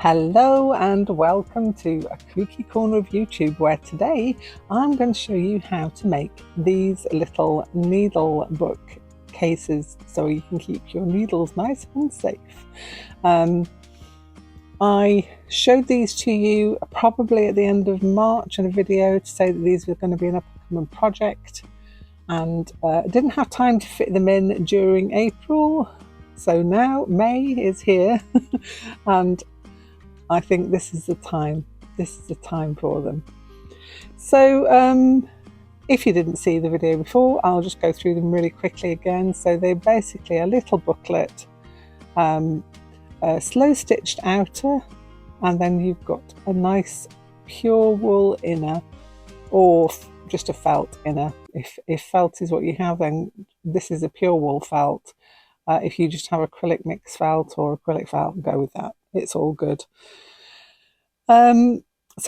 Hello and welcome to a Kooky corner of YouTube, where today I'm going to show you how to make these little needle book cases so you can keep your needles nice and safe. I showed these to you probably at the end of March in a video to say that these were going to be an upcoming project, and didn't have time to fit them in during April, so now May is here and I think this is the time. This is the time for them. So if you didn't see the video before, I'll just go through them really quickly again. So they're basically a little booklet, a slow stitched outer, and then you've got a nice pure wool inner, or just a felt inner. If felt is what you have, then this is a pure wool felt. If you just have acrylic mix felt or acrylic felt, go with that. It's all good. So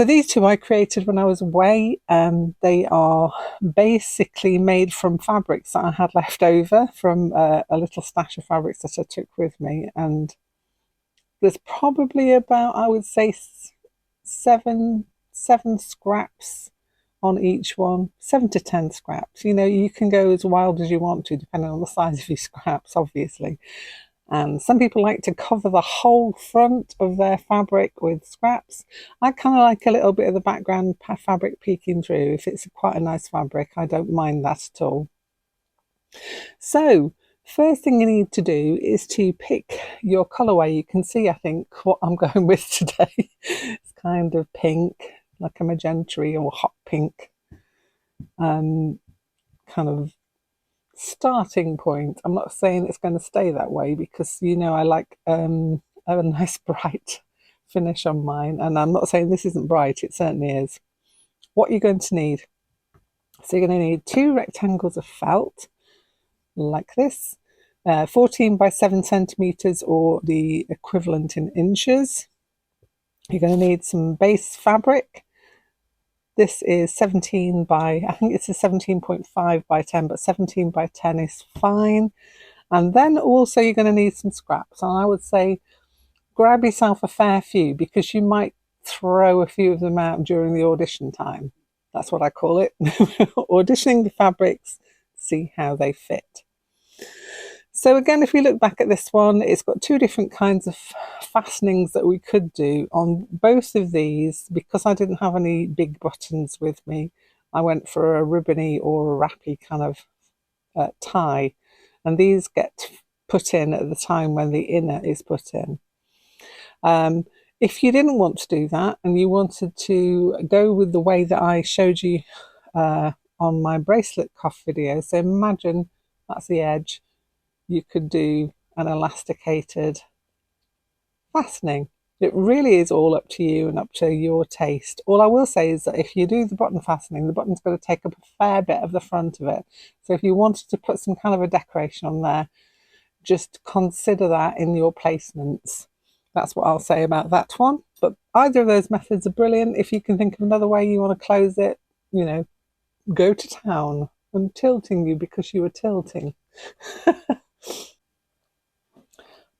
these two I created when I was away. They are basically made from fabrics that I had left over from a little stash of fabrics that I took with me, and there's probably about, I would say, seven scraps on each one, 7 to 10 scraps. You know, you can go as wild as you want to depending on the size of your scraps, obviously. And some people like to cover the whole front of their fabric with scraps. I kind of like a little bit of the background fabric peeking through. If it's quite a nice fabric, I don't mind that at all. So first thing you need to do is to pick your colourway. You can see, I think, what I'm going with today. It's kind of pink, like a magenta or hot pink. Kind of starting point. I'm not saying it's going to stay that way, because you know I like a nice bright finish on mine, and I'm not saying this isn't bright, it certainly is. What you're going to need, so you're going to need 2 rectangles of felt like this, 14 by 7 centimeters, or the equivalent in inches. You're going to need some base fabric. This is 17 by, I think it's a 17.5 by 10, but 17 by 10 is fine. And then also you're going to need some scraps. And I would say grab yourself a fair few, because you might throw a few of them out during the audition time. That's what I call it. Auditioning the fabrics, see how they fit. So again, if we look back at this one, it's got 2 different kinds of fastenings that we could do on both of these. Because I didn't have any big buttons with me, I went for a ribbony or a wrappy kind of tie, and these get put in at the time when the inner is put in. If you didn't want to do that and you wanted to go with the way that I showed you on my bracelet cuff video, so imagine that's the edge, you could do an elasticated fastening. It really is all up to you and up to your taste. All I will say is that if you do the button fastening, the button's going to take up a fair bit of the front of it. So if you wanted to put some kind of a decoration on there, just consider that in your placements. That's what I'll say about that one. But either of those methods are brilliant. If you can think of another way you want to close it, you know, go to town. I'm tilting you because you were tilting.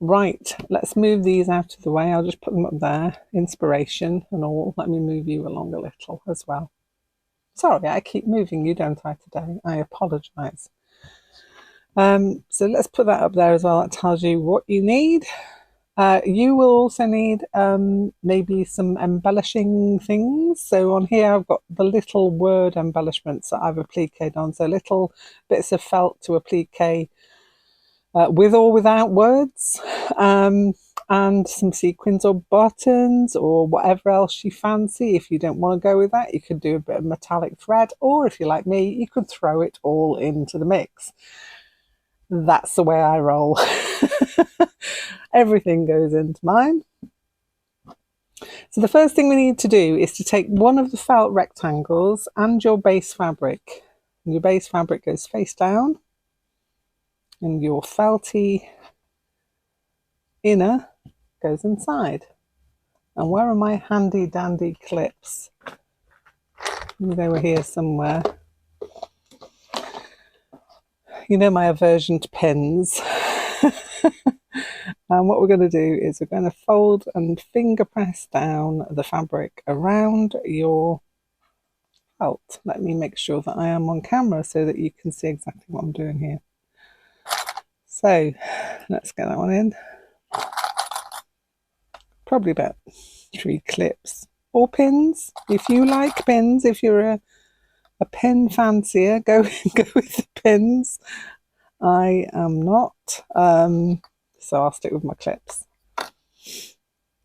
Right, let's move these out of the way. I'll just put them up there, inspiration and all. Let me move you along a little as well. Sorry, I keep moving you, don't I, today? I apologise. So let's put that up there as well. That tells you what you need. You will also need maybe some embellishing things. So on here I've got the little word embellishments that I've appliqued on. So little bits of felt to applique with or without words, and some sequins or buttons or whatever else you fancy. If you don't want to go with that, you could do a bit of metallic thread, or if you're like me, you could throw it all into the mix. That's the way I roll. Everything goes into mine. So the first thing we need to do is to take one of the felt rectangles and your base fabric. And your base fabric goes face down, and your felty inner goes inside. And where are my handy dandy clips? They were here somewhere. You know my aversion to pins. And what we're going to do is we're going to fold and finger press down the fabric around your felt. Let me make sure that I am on camera so that you can see exactly what I'm doing here. So let's get that one in. Probably about 3 clips or pins. If you like pins, if you're a pin fancier, go with the pins. I am not, so I'll stick with my clips.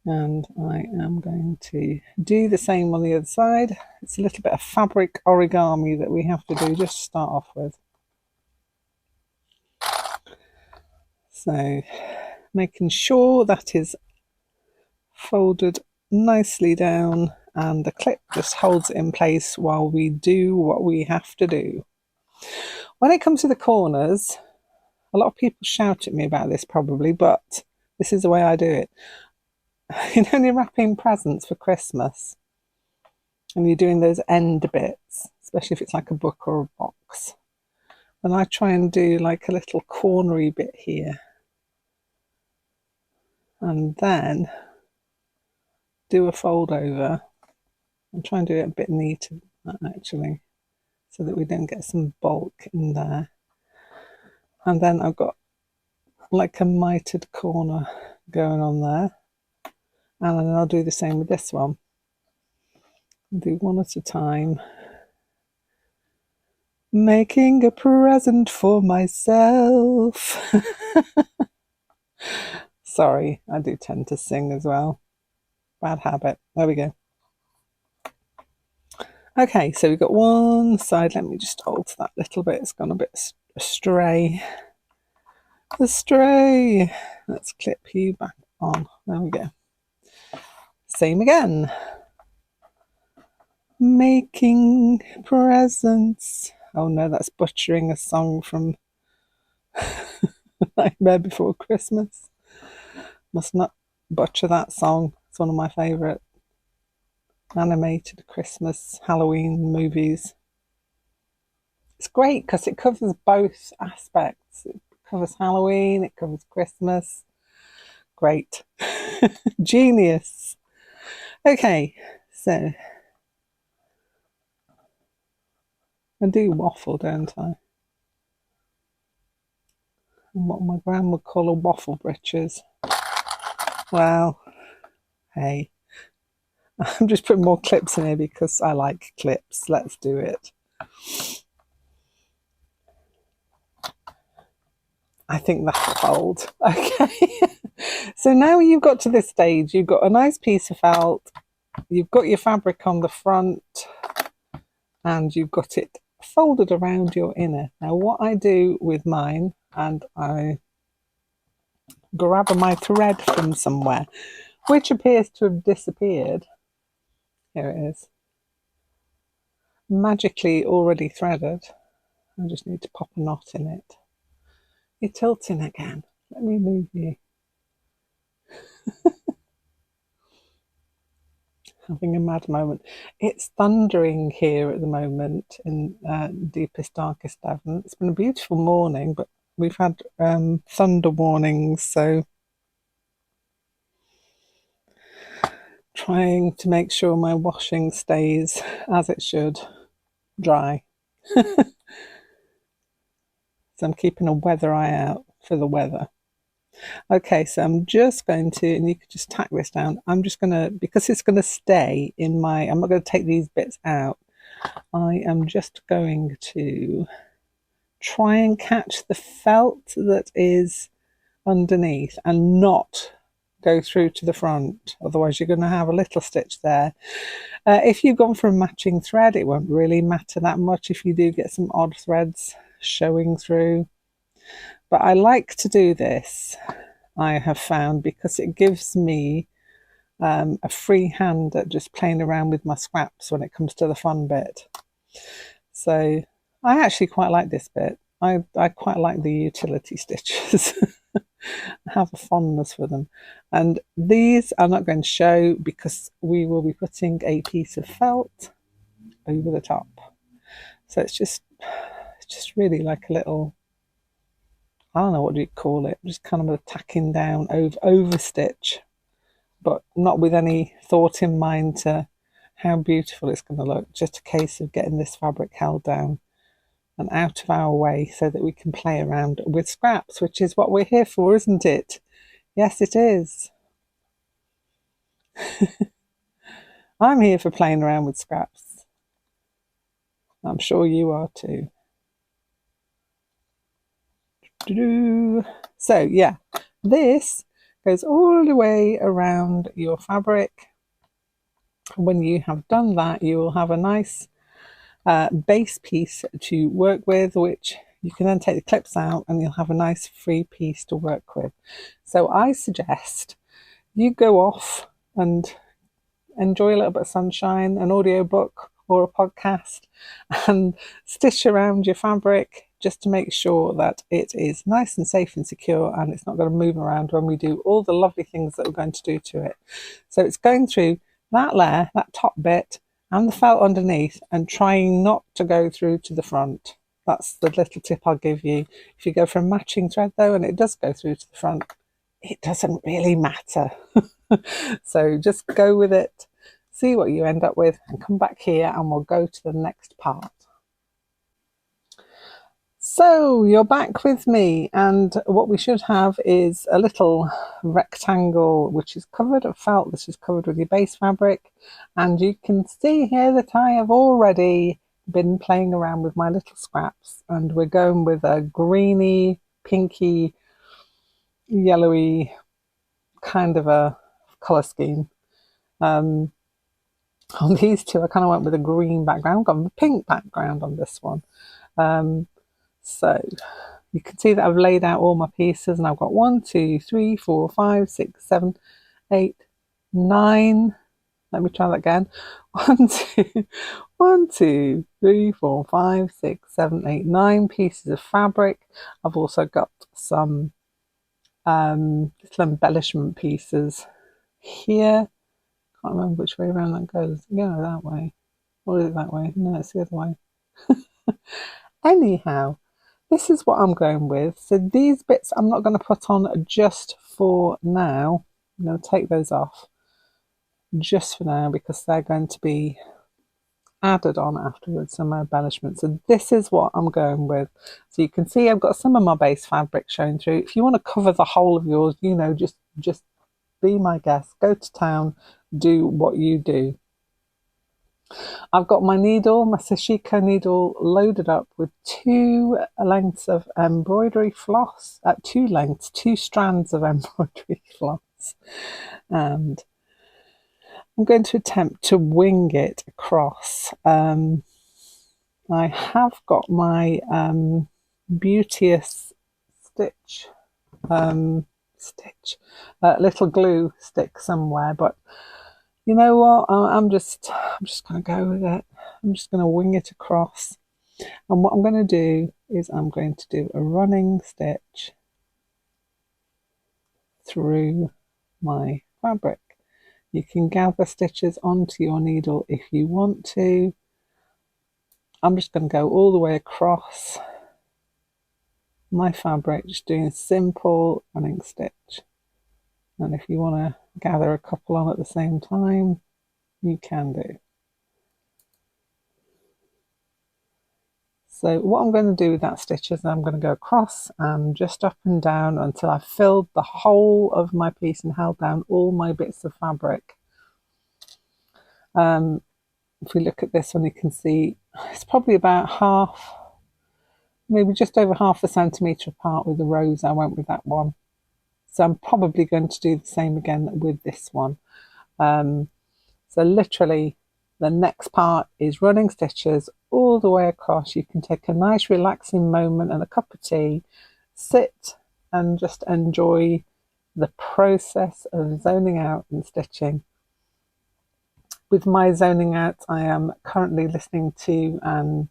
And I am going to do the same on the other side. It's a little bit of fabric origami that we have to do just to start off with. So making sure that is folded nicely down and the clip just holds it in place while we do what we have to do. When it comes to the corners, a lot of people shout at me about this probably, but this is the way I do it. You know, when you're wrapping presents for Christmas and you're doing those end bits, especially if it's like a book or a box, and I try and do like a little cornery bit here and then do a fold over and try and do it a bit neater actually, so that we don't get some bulk in there. And then I've got like a mitered corner going on there, and then I'll do the same with this one. I'll do one at a time. Making a present for myself. Sorry, I do tend to sing as well. Bad habit. There we go. Okay, so we've got one side. Let me just alter that little bit. It's gone a bit astray. Astray. Let's clip you back on. There we go. Same again. Making presents. Oh no, that's butchering a song from Nightmare Before Christmas. Must not butcher that song. It's one of my favourite animated Christmas Halloween movies. It's great because it covers both aspects. It covers Halloween, it covers Christmas. Great. Genius. Okay, so I do waffle, don't I? What my gran would call a waffle britches. Well, hey, I'm just putting more clips in here because I like clips. Let's do it. I think that'll hold. Okay. So now you've got to this stage, you've got a nice piece of felt, you've got your fabric on the front, and you've got it folded around your inner. Now what I do with mine, and I grab my thread from somewhere, which appears to have disappeared. Here it is. Magically already threaded. I just need to pop a knot in it. You're tilting again. Let me move you. Having a mad moment. It's thundering here at the moment in deepest, darkest Devon. It's been a beautiful morning, but we've had thunder warnings, so trying to make sure my washing stays as it should, dry. So I'm keeping a weather eye out for the weather. Okay, so I'm just going to, and you could just tack this down, I'm just going to, because it's going to stay in my, I'm not going to take these bits out, I am just going to try and catch the felt that is underneath and not go through to the front, otherwise you're going to have a little stitch there. If you've gone for a matching thread, it won't really matter that much if you do get some odd threads showing through. But I like to do this, I have found, because it gives me a free hand at just playing around with my scraps when it comes to the fun bit. So I actually quite like this bit. I quite like the utility stitches. I have a fondness for them. And these I'm not going to show because we will be putting a piece of felt over the top. So it's just really like a little I don't know, what do you call it, just kind of a tacking down over stitch, but not with any thought in mind to how beautiful it's going to look. Just a case of getting this fabric held down and out of our way so that we can play around with scraps, which is what we're here for, isn't it? Yes, it is. I'm here for playing around with scraps. I'm sure you are too. So yeah, this goes all the way around your fabric. When you have done that, you will have a nice base piece to work with, which you can then take the clips out and you'll have a nice free piece to work with. So I suggest you go off and enjoy a little bit of sunshine, an audiobook or a podcast, and stitch around your fabric just to make sure that it is nice and safe and secure and it's not going to move around when we do all the lovely things that we're going to do to it. So it's going through that layer, that top bit, and the felt underneath, and trying not to go through to the front. That's the little tip I'll give you. If you go for a matching thread though, and it does go through to the front, it doesn't really matter. So just go with it, see what you end up with, and come back here and we'll go to the next part. So you're back with me, and what we should have is a little rectangle which is covered of felt. This is covered with your base fabric, and you can see here that I have already been playing around with my little scraps, and we're going with a greeny, pinky, yellowy kind of a colour scheme. On these two I kind of went with a green background. I've got a pink background on this one. So you can see that I've laid out all my pieces, and I've got 1, 2, 3, 4, 5, 6, 7, 8, 9. Let me try that again. 1, 2, 3, 4, 5, 6, 7, 8, 9 pieces of fabric. I've also got some little embellishment pieces here. Can't remember which way around that goes. Yeah, that way. Or is it that way? No, it's the other way. Anyhow, this is what I'm going with. So these bits I'm not going to put on just for now. I'm going to take those off just for now because they're going to be added on afterwards, some embellishments. So this is what I'm going with. So you can see I've got some of my base fabric showing through. If you want to cover the whole of yours, you know, just be my guest. Go to town, do what you do. I've got my needle, my Sashiko needle, loaded up with 2 lengths of embroidery floss, at 2 strands of embroidery floss, and I'm going to attempt to wing it across. I have got my beauteous stitch, little glue stick somewhere, but you know what? I'm just going to go with it. I'm just going to wing it across. And what I'm going to do is I'm going to do a running stitch through my fabric. You can gather stitches onto your needle if you want to. I'm just going to go all the way across my fabric, just doing a simple running stitch. And if you want to gather a couple on at the same time, you can do. So what I'm going to do with that stitch is I'm going to go across and just up and down until I've filled the whole of my piece and held down all my bits of fabric. If we look at this one, you can see it's probably about half, maybe just over half a centimetre apart with the rose. I went with that one. So I'm probably going to do the same again with this one. So literally the next part is running stitches all the way across. You can take a nice relaxing moment and a cup of tea, sit and just enjoy the process of zoning out and stitching. With my zoning out, I am currently listening to an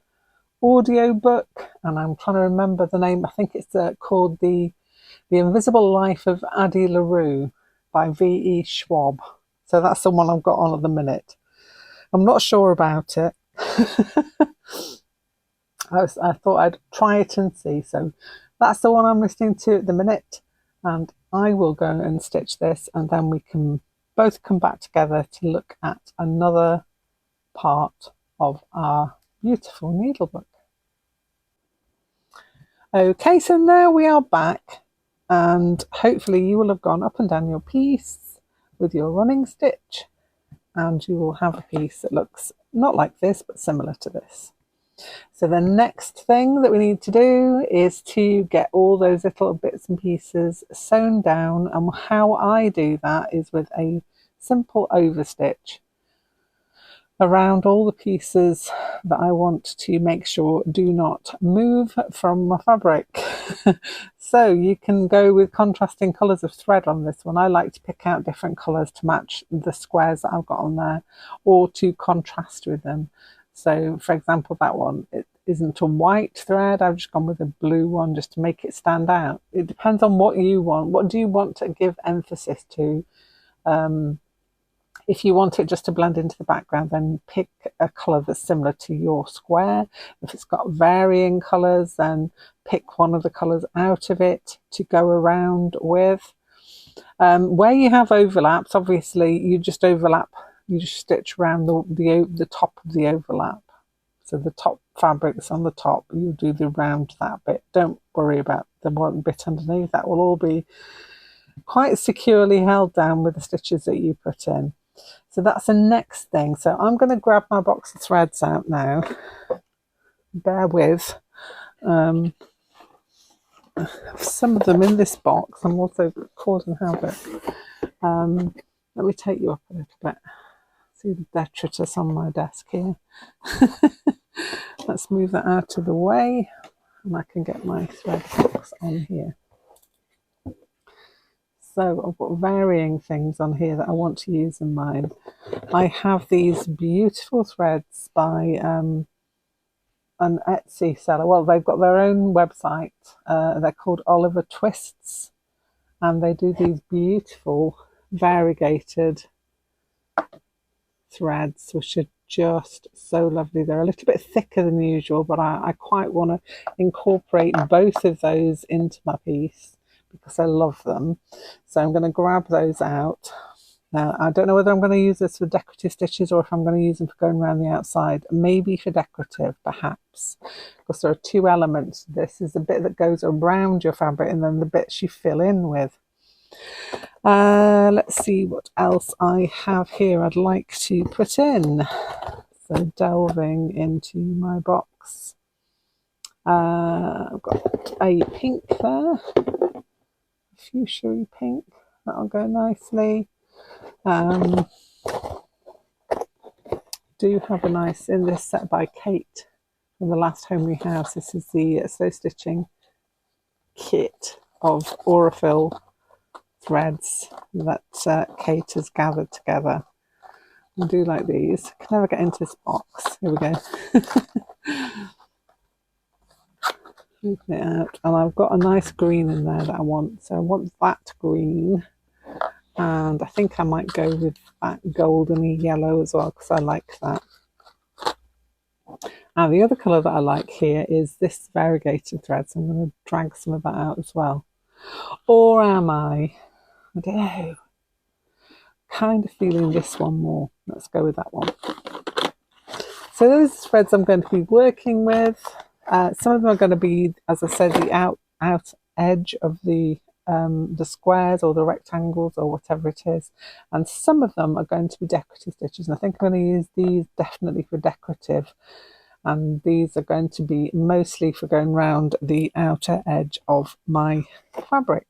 audio book, and I'm trying to remember the name. I think it's called The Invisible Life of Addie LaRue by V.E. Schwab. So that's the one I've got on at the minute. I'm not sure about it. I thought I'd try it and see. So that's the one I'm listening to at the minute, and I will go and stitch this, and then we can both come back together to look at another part of our beautiful needlebook. Okay, so now we are back, and hopefully you will have gone up and down your piece with your running stitch, and you will have a piece that looks not like this but similar to this. So the next thing that we need to do is to get all those little bits and pieces sewn down, and how I do that is with a simple overstitch around all the pieces that I want to make sure do not move from my fabric. So you can go with contrasting colours of thread on this one. I like to pick out different colours to match the squares that I've got on there, or to contrast with them. So for example, that one, it isn't a white thread. I've just gone with a blue one just to make it stand out. It depends on what you want. What do you want to give emphasis to? If you want it just to blend into the background, then pick a colour that's similar to your square. If it's got varying colours, then pick one of the colours out of it to go around with. Where you have overlaps, obviously you just overlap, you just stitch around the top of the overlap. So the top fabric that's on the top, you do the round that bit. Don't worry about the one bit underneath. That will all be quite securely held down with the stitches that you put in. So that's the next thing. So I'm going to grab my box of threads out now. Bear with. Some of them in this box. I'm also causing havoc. Let me take you up a little bit. See the detritus on my desk here. Let's move that out of the way, and I can get my thread box on here. So I've got varying things on here that I want to use in mine. I have these beautiful threads by an Etsy seller. Well, they've got their own website. They're called Oliver Twists, and they do these beautiful variegated threads, which are just so lovely. They're a little bit thicker than usual, but I quite want to incorporate both of those into my piece because I love them. So I'm going to grab those out. Now, I don't know whether I'm going to use this for decorative stitches or if I'm going to use them for going around the outside. Maybe for decorative, perhaps, because there are two elements. This is the bit that goes around your fabric and then the bits you fill in with. Let's see what else I have here I'd like to put in. So delving into my box. I've got a pink there. Fuchsia pink. That'll go nicely. Do have a nice, in this set by Kate from the last Homely House. This is the slow stitching kit of Aurifil threads that Kate has gathered together. I do like these. I can never get into this box. Here we go. Open it out, and I've got a nice green in there that I want. So I want that green, and I think I might go with that goldeny yellow as well because I like that. Now the other colour that I like here is this variegated thread, so I'm going to drag some of that out as well. Or am I don't know. Kind of feeling this one more. Let's go with that one. So those threads I'm going to be working with. Some of them are going to be, as I said, the out edge of the squares or the rectangles or whatever it is, and some of them are going to be decorative stitches, and I think I'm going to use these definitely for decorative, and these are going to be mostly for going round the outer edge of my fabric.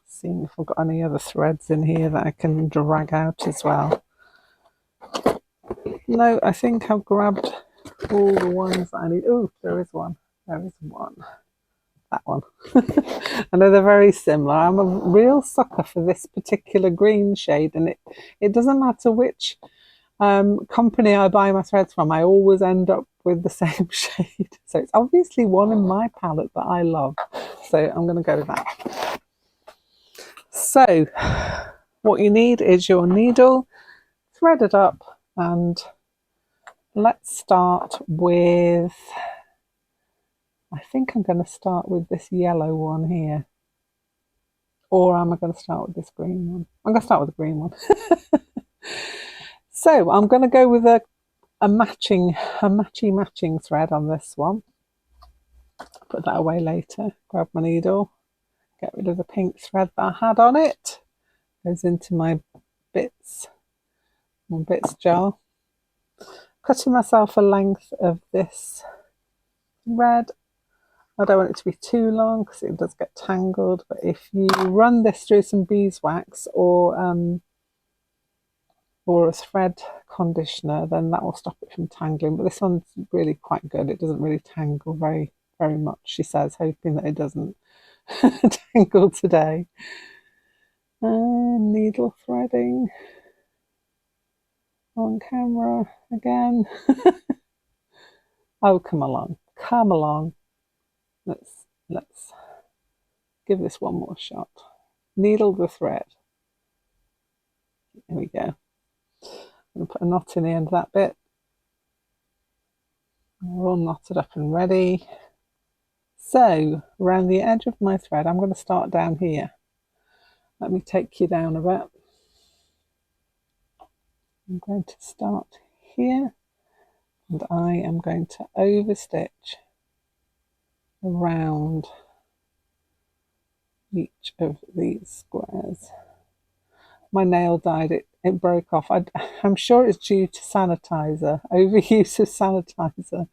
Seeing if I've got any other threads in here that I can drag out as well. No, I think I've grabbed all the ones that I need. Oh, there is one. There is one. That one. I know they're very similar. I'm a real sucker for this particular green shade, and it doesn't matter which company I buy my threads from, I always end up with the same shade. So it's obviously one in my palette that I love. So I'm going to go with that. So what you need is your needle, thread it up, and let's start with I think I'm going to start with this yellow one here. Or am I going to start with this green one? I'm going to start with the green one. So I'm going to go with a matching thread on this one. Put that away later. Grab my needle. Get rid of the pink thread that I had on it. Goes into my bits jar. Cutting myself a length of this thread. I don't want it to be too long because it does get tangled, but if you run this through some beeswax or a thread conditioner, then that will stop it from tangling. But this one's really quite good. It doesn't really tangle very much, she says, hoping that it doesn't tangle today. Needle threading on camera again. Oh, come along. Let's give this one more shot. Needle the thread. There we go. I'm going to put a knot in the end of that bit. We're all knotted up and ready. So, around the edge of my thread, I'm going to start down here. Let me take you down a bit. I'm going to start here, and I am going to overstitch around each of these squares. My nail dyed, it broke off. I'm sure it's due to sanitizer, overuse of sanitizer.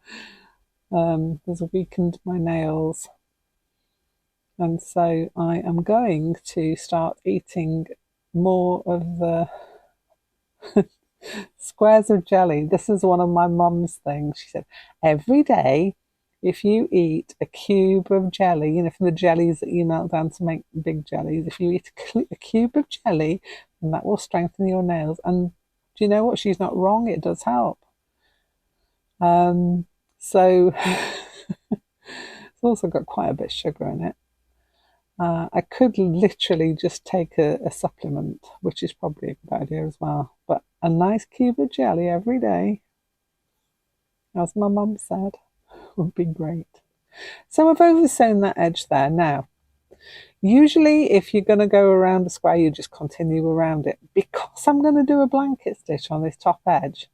Has weakened my nails. And so I am going to start eating more of the squares of jelly. This is one of my mum's things. She said, every day, if you eat a cube of jelly, from the jellies that you melt down to make big jellies, if you eat a cube of jelly, then that will strengthen your nails. And do you know what? She's not wrong. It does help. So it's also got quite a bit of sugar in it. I could literally just take a supplement, which is probably a good idea as well. But a nice cube of jelly every day, as my mum said, would be great. So I've oversewn that edge there. Now, usually if you're going to go around a square, you just continue around it. Because I'm going to do a blanket stitch on this top edge,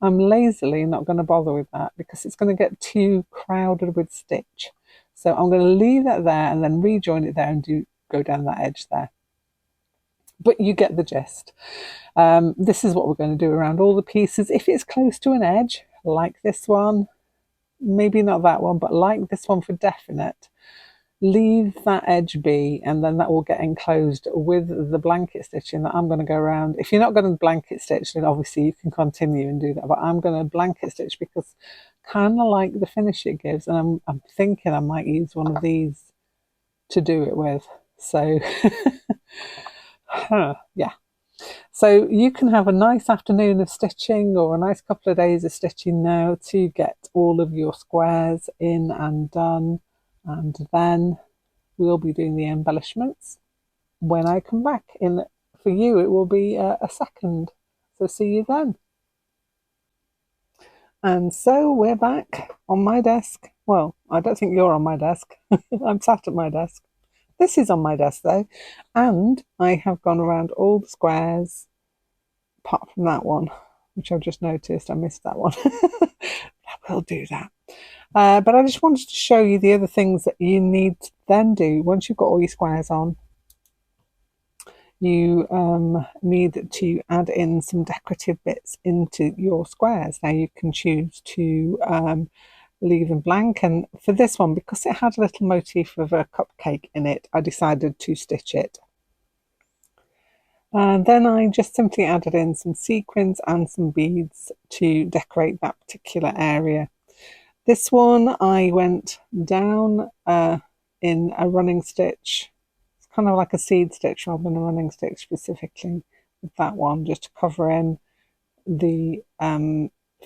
I'm lazily not going to bother with that because it's going to get too crowded with stitch. So I'm going to leave that there and then rejoin it there and go down that edge there. But you get the gist. This is what we're going to do around all the pieces. If it's close to an edge, like this one, maybe not that one, but like this one for definite, leave that edge be, and then that will get enclosed with the blanket stitching that I'm going to go around. If you're not going to blanket stitch, then obviously you can continue and do that, but I'm going to blanket stitch because kind of like the finish it gives, and I'm thinking I might use one of these to do it with. So yeah, so you can have a nice afternoon of stitching or a nice couple of days of stitching now to get all of your squares in and done, and then we'll be doing the embellishments when I come back. For you it will be a second, so see you then. And so we're back on my desk. Well, I don't think you're on my desk. I'm sat at my desk. This is on my desk though, and I have gone around all the squares apart from that one, which I've just noticed. I missed that one. I will do that. But I just wanted to show you the other things that you need to then do once you've got all your squares on. You need to add in some decorative bits into your squares. Now you can choose to leave them blank, and for this one, because it had a little motif of a cupcake in it, I decided to stitch it. And then I just simply added in some sequins and some beads to decorate that particular area. This one I went down in a running stitch. It's kind of like a seed stitch rather than a running stitch specifically with that one, just to cover in the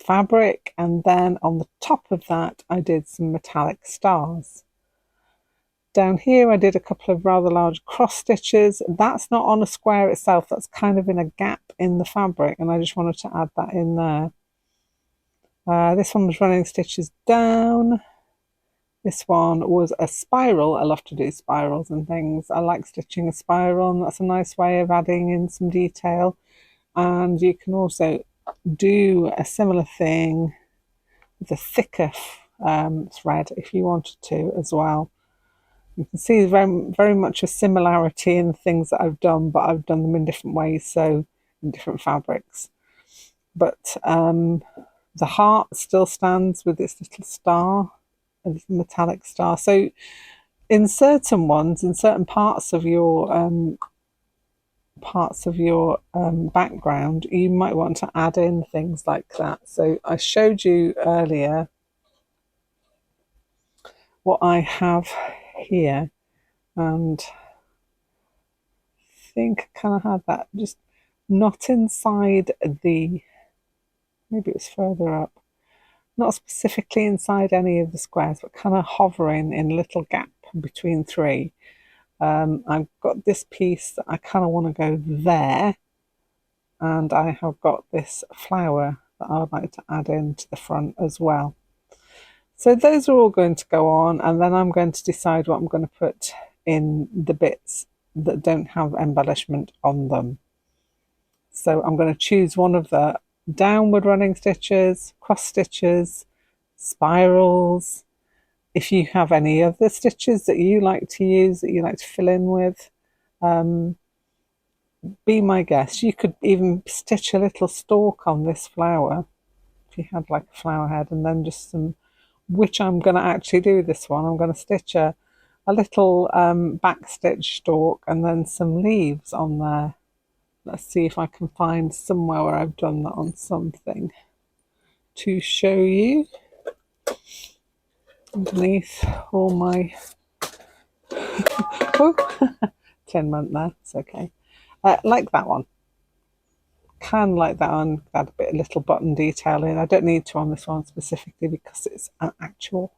fabric. And then on the top of that I did some metallic stars. Down here I did a couple of rather large cross stitches. That's not on a square itself, that's kind of in a gap in the fabric, and I just wanted to add that in there. This one was running stitches down. This one was a spiral. I love to do spirals and things. I like stitching a spiral, and that's a nice way of adding in some detail. And you can also do a similar thing with a thicker thread if you wanted to as well. You can see very much a similarity in the things that I've done, but I've done them in different ways, so in different fabrics. But the heart still stands with its little star, a little metallic star. So in certain ones, in certain parts of your background, you might want to add in things like that. So I showed you earlier what I have here, and I think I kind of had that just not inside the, maybe it was further up, not specifically inside any of the squares, but kind of hovering in a little gap between three. I've got this piece that I kind of want to go there, and I have got this flower that I would like to add into the front as well. So those are all going to go on, and then I'm going to decide what I'm going to put in the bits that don't have embellishment on them. So I'm going to choose one of the downward running stitches, cross stitches, spirals. If you have any other stitches that you like to use, that you like to fill in with, be my guest. You could even stitch a little stalk on this flower if you had like a flower head, and then just some, which I'm going to actually do with this one. I'm going to stitch a little back stitch stalk and then some leaves on there. Let's see if I can find somewhere where I've done that on something to show you. Underneath all my oh, tin went there, it's okay. Like that one. Kind of like that one, add a little button detail in. I don't need to on this one specifically because it's an actual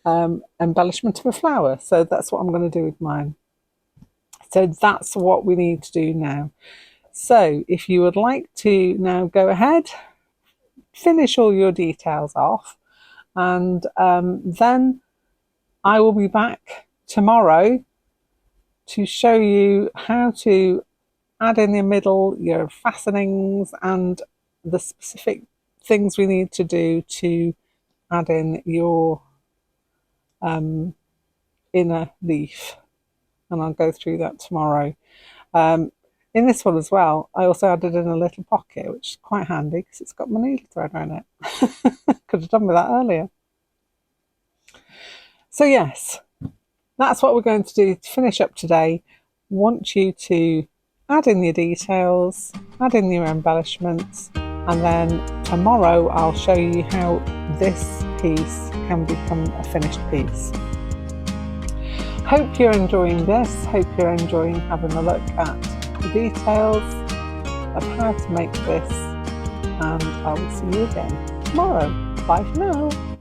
embellishment of a flower. So that's what I'm going to do with mine. So that's what we need to do now. So if you would like to now go ahead, finish all your details off, and then I will be back tomorrow to show you how to add in the middle your fastenings and the specific things we need to do to add in your inner leaf, and I'll go through that tomorrow. In this one as well, I also added in a little pocket, which is quite handy because it's got my needle thread around it. Could have done with that earlier. So yes, that's what we're going to do to finish up today. Want you to add in your details, add in your embellishments, and then tomorrow I'll show you how this piece can become a finished piece. Hope you're enjoying this, hope you're enjoying having a look at the details of how to make this, and I will see you again tomorrow. Bye for now.